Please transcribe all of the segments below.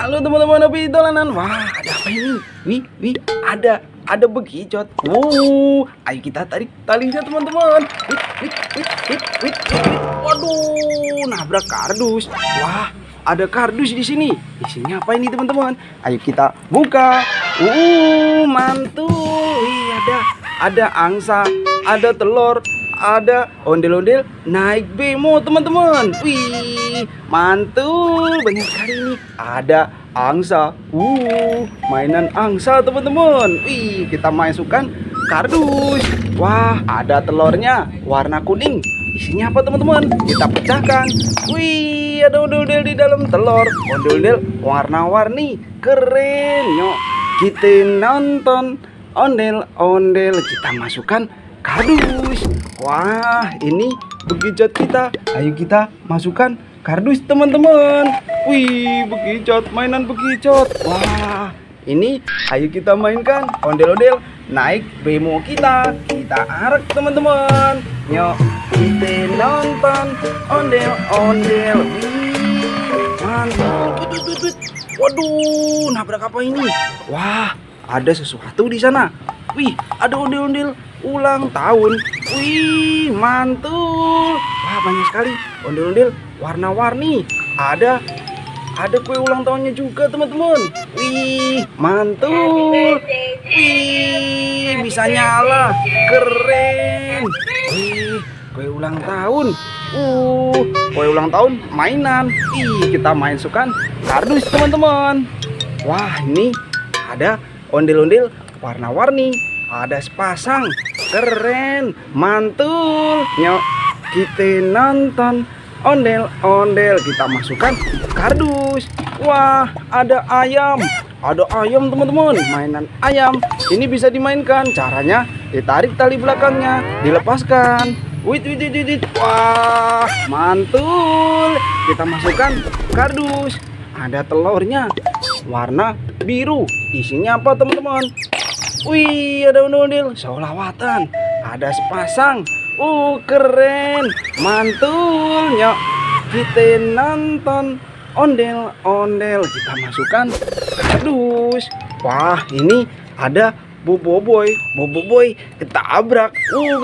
Halo teman-teman Hobi Dolanan. Wah, ada apa ini? Wih, ada bekicot. Ayo kita tarik talinya teman-teman. Wih. Waduh, nabrak kardus. Wah, ada kardus di sini. Isinya apa ini teman-teman? Ayo kita buka. Mantul. Wih, ada angsa, ada telur, ada ondel-ondel naik bemo teman-teman. Wih, mantul, banyak sekali nih. Ada angsa, mainan angsa teman-teman. Wih, kita masukkan kardus. Wah, ada telurnya warna kuning. Isinya apa teman-teman? Kita pecahkan. Wih, ada ondel-ondel di dalam telur. Ondel-ondel warna-warni, keren nyok. Kita nonton ondel-ondel, kita masukkan kardus. Wah, ini bekicot kita. Ayo kita masukkan kardus teman-teman. Wih, bekicot, mainan bekicot. Wah, ini ayo kita mainkan ondel-ondel naik bemo kita. Kita arak teman-teman. Yuk, kita nonton ondel-ondel. Wih, mantap. Waduh, nabrak apa ini? Wah, ada sesuatu di sana. Wih, ada ondel-ondel ulang tahun. Wih, mantul. Wah, banyak sekali ondel-ondel warna-warni. Ada kue ulang tahunnya juga teman-teman. Wih, mantul. Wih, bisa nyala, keren. Wih, kue ulang tahun. Kue ulang tahun mainan. Kita masukkan kardus teman-teman. Wah, ini ada ondel-ondel warna-warni. Ada sepasang, keren, mantul. Yuk, kita nonton ondel-ondel. Kita masukkan kardus. Wah, ada ayam. Ada ayam teman-teman, mainan ayam. Ini bisa dimainkan. Caranya ditarik tali belakangnya, dilepaskan. Wih. Wah, mantul. Kita masukkan kardus. Ada telurnya warna biru. Isinya apa teman-teman? Wih, ada ondel-ondel sholawatan. Ada sepasang. Keren, mantul. Yuk, kita nonton ondel-ondel. Kita masukkan kardus. Wah, ini ada Bobo Boy ketabrak.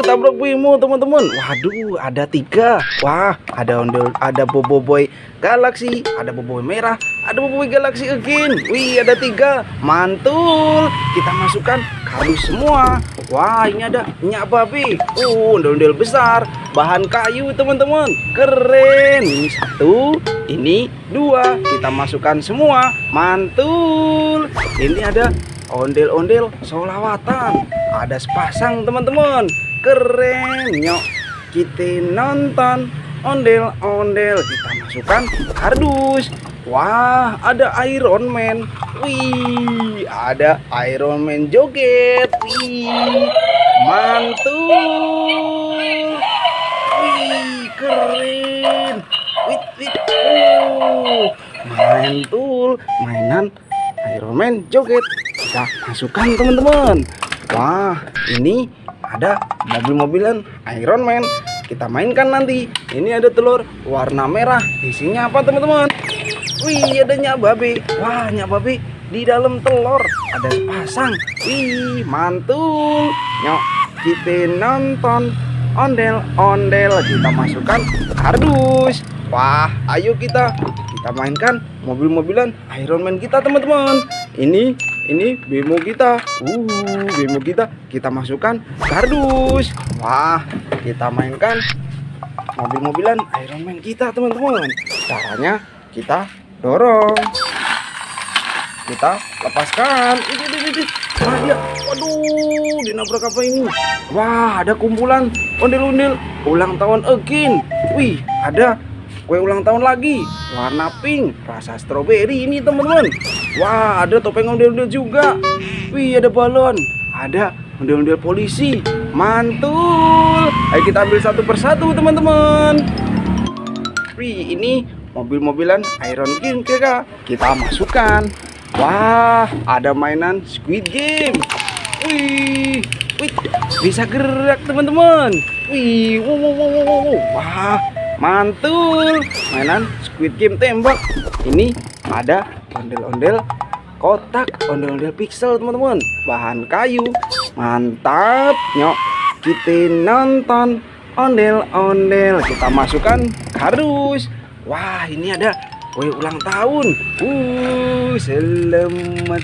Ketabrak bemo teman-teman. Waduh, ada 3. Wah, ada Bobo Boy Galaxy, ada Bobo Boy merah, ada Bobo Boy Galaxy again. Wih, ada 3. Mantul. Kita masukkan kardus semua. Wah, ini ada minyak babi. Ondel-ondel besar, bahan kayu teman-teman. Keren. Ini 1, ini 2. Kita masukkan semua. Mantul. Ini ada ondel-ondel sholawatan. Ada sepasang teman-teman. Keren. Nyok, kita nonton ondel-ondel. Kita masukkan kardus. Wah, ada Iron Man. Wih, ada Iron Man joget. Wih, mantul. Wih, keren. Wih. Mantul, mainan Iron Man joget. Kita masukkan teman-teman. Wah, ini ada mobil-mobilan Iron Man. Kita mainkan nanti. Ini ada telur warna merah. Isinya apa teman-teman? Wih, ada nyak babi. Wah, nyak babi di dalam telur. Ada sepasang. Wih, mantul. Nyok, kita nonton ondel-ondel. Kita masukkan kardus. Wah, ayo kita mainkan mobil-mobilan Iron Man kita teman-teman. Ini bemo kita. Bemo kita masukkan kardus. Wah, kita mainkan mobil-mobilan Iron Man kita teman-teman. Caranya kita dorong, kita lepaskan. Wah, dia, waduh, dinabrak apa ini? Wah, ada kumpulan ondel-ondel ulang tahun again. Wih, ada kue ulang tahun lagi warna pink rasa stroberi ini teman-teman. Wah, ada topeng ondel-ondel juga. Wih, ada balon, ada ondel-ondel polisi. Mantul. Ayo kita ambil satu persatu teman-teman. Wih, ini mobil-mobilan Iron King kita masukkan. Wah, ada mainan Squid Game. Wih, bisa gerak teman-teman. Wih, wow. Wah, mantul. Mainan Squid Game tembak. Ini ada ondel-ondel kotak, ondel-ondel pixel teman-teman, bahan kayu. Mantap, nyok. Kita nonton ondel-ondel, kita masukkan kardus. Wah, ini ada kue ulang tahun. Selamat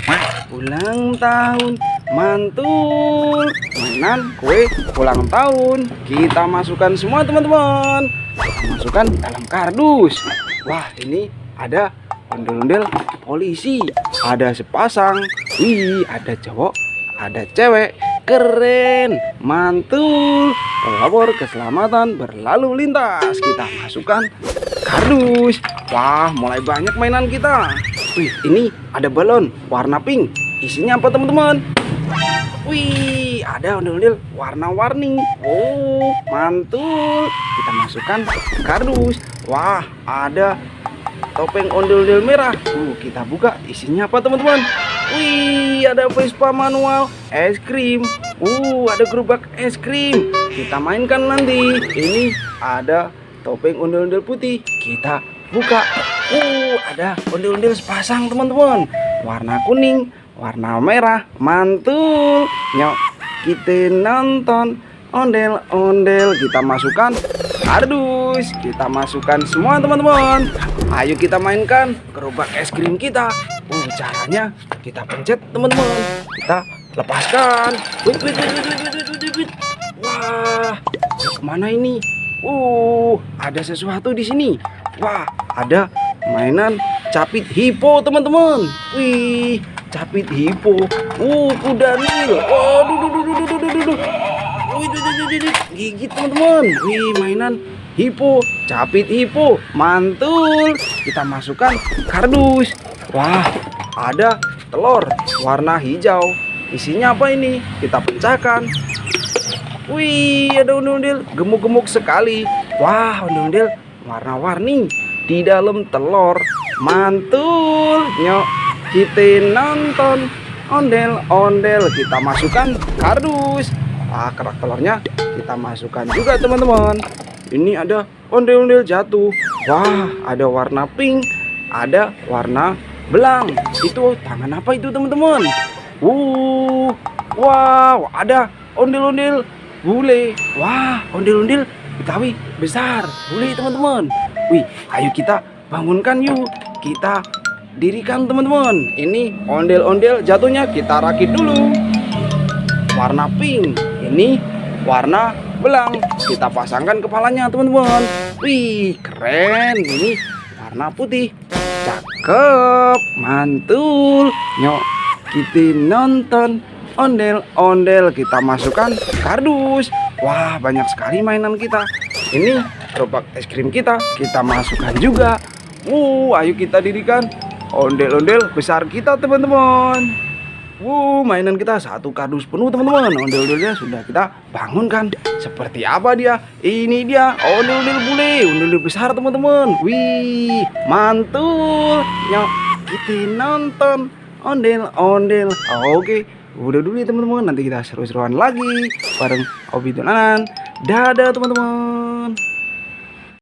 ulang tahun mantul. Mainan kue ulang tahun. Kita masukkan semua teman-teman. Kita masukkan dalam kardus. Wah, ini ada ondel-ondel polisi. Ada sepasang. Wih, ada cowok, ada cewek. Keren, mantul. Pelopor keselamatan berlalu lintas. Kita masukkan kardus. Wah, mulai banyak mainan kita. Wih, ini ada balon warna pink. Isinya apa teman-teman? Wih, ada ondel-ondel warna-warni. Oh, mantul. Kita masukkan kardus. Wah, ada topeng ondel-ondel merah. Kita buka, isinya apa teman-teman? Wih, ada Vespa manual es krim. Ada gerobak es krim. Kita mainkan nanti. Ini ada topeng ondel-ondel putih. Kita buka. Ada ondel-ondel sepasang teman-teman. Warna kuning, warna merah. Mantul. Nyok, kita nonton ondel-ondel. Kita masukkan kardus. Kita masukkan semua teman-teman. Ayo kita mainkan gerobak es krim kita. Caranya kita pencet teman-teman. Kita lepaskan. Wait. Wah, kemana ini? Ada sesuatu di sini. Wah, ada mainan capit hipo teman-teman. Wih, capit hipo. Kuda Nil. Gigit teman-teman. Wih, mainan hipo, capit hipo, mantul. Kita masukkan kardus. Wah, ada telur warna hijau. Isinya apa ini? Kita pecahkan. Wih, ada ondel-ondel gemuk-gemuk sekali. Wah, ondel-ondel warna-warni di dalam telur. Mantul. Nyok, kita nonton ondel-ondel. Kita masukkan kardus. Kerak telurnya kita masukkan juga teman-teman. Ini ada ondel-ondel jatuh. Wah, ada warna pink, ada warna belang. Itu tangan apa itu teman-teman? Wow, ada ondel-ondel bule. Wah, ondel-ondel Betawi besar, bule teman-teman. Wih, ayo kita bangunkan yuk. Kita dirikan teman-teman. Ini ondel-ondel jatuhnya kita rakit dulu. Warna pink. Ini warna belang. Kita pasangkan kepalanya teman-teman. Wih, keren. Ini warna putih. Cakep, mantul. Nyok, kita nonton ondel-ondel. Kita masukkan kardus. Wah, banyak sekali mainan kita. Ini gerobak es krim kita masukkan juga. Ayo kita dirikan ondel-ondel besar kita teman-teman. Mainan kita satu kardus penuh teman-teman. Ondel-ondelnya sudah kita bangunkan. Seperti apa dia? Ini dia ondel-ondel bule, ondel-ondel besar teman-teman. Wih, mantul. Nyok, kita nonton ondel-ondel. Oke, udah dulu ya teman-teman. Nanti kita seru-seruan lagi bareng Obi dan Anan. Dadah teman-teman.